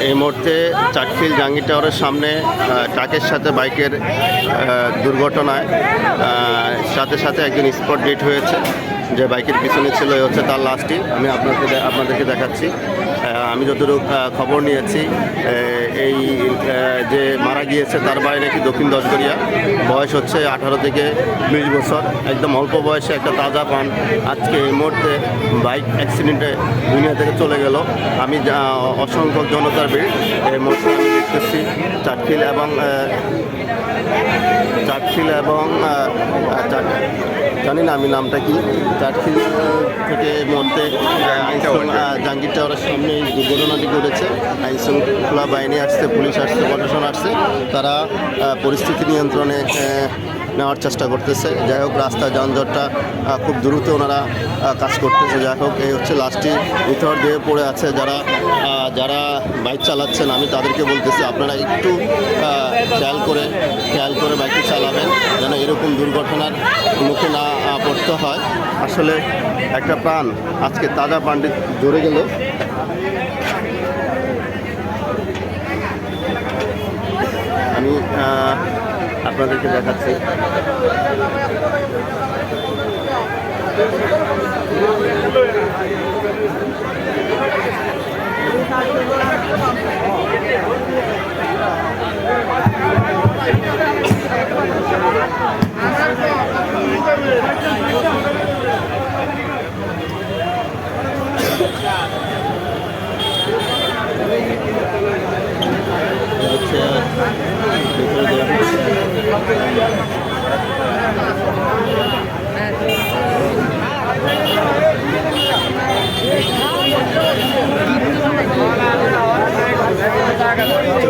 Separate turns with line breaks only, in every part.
এই মুহূর্তে চাটখিল জাহাঙ্গীর টাওয়ারের সামনে ট্রাকের সাথে বাইকের দুর্ঘটনায় সাথে সাথে একজন স্পট ডেট হয়েছে। যে বাইকের পিছনে ছিল এ হচ্ছে তার লাশটি। আমি আপনাদেরকে দেখাচ্ছি। আমি যতটুকু খবর নিয়েছি, এই যে মারা গিয়েছে তার বাড়ি নাকি দক্ষিণ দশগড়িয়া, বয়স হচ্ছে 18 থেকে 20 বছর, একদম অল্প বয়সে একটা তাজা পান আজকে এই মুহূর্তে বাইক অ্যাক্সিডেন্টে দুনিয়া থেকে চলে গেল। আমি অসংখ্য জনতার ভিড় এই মুহূর্তে আমি দেখতেছি চাটখিল এবং জানি না আমি নামটা কি, চাটখিল থেকে মধ্যে জাহাঙ্গীর টাওয়ারের সামনে এই দুর্ঘটনাটি ঘটেছে। আইন শৃঙ্খলা বাহিনী আসছে, পুলিশ আসছে, প্রশাসন আসছে, তারা পরিস্থিতি নিয়ন্ত্রণে নেওয়ার চেষ্টা করতেছে। যাই হোক, রাস্তা যানজটটা খুব দ্রুত ওনারা কাজ করতেছে। যাই হোক, এই হচ্ছে লাস্টটি ভিতর দিয়ে পড়ে আছে। যারা বাইক চালাচ্ছেন আমি তাদেরকে বলতেছি আপনারা একটু খেয়াল করে বাইকটি চালাবেন, যেন এরকম দুর্ঘটনার মুখে না পড়তে হয়। আসলে একটা প্রাণ আজকে তাজা প্রাণটি ধরে গেল। আমি আপনাদেরকে দেখাচ্ছি।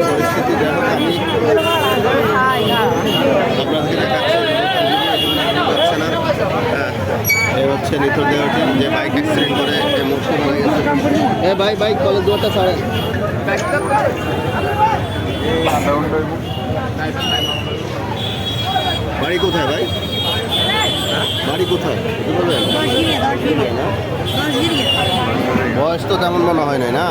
পরিস্থিতি দেখো, আমি আপনাদেরকে দেখাচ্ছি না। এই হচ্ছে নিথর দেহটি যে বাইক অ্যাক্সিডেন্ট করে মুশকিল হয়ে গেছে। ভাই কলেজ দুয়ারটা ছাড়েন। বাড়ি কোথায় ভাই? বাড়ি কোথায় বলবেন? বয়স তো তেমন মনে হয় নাই না।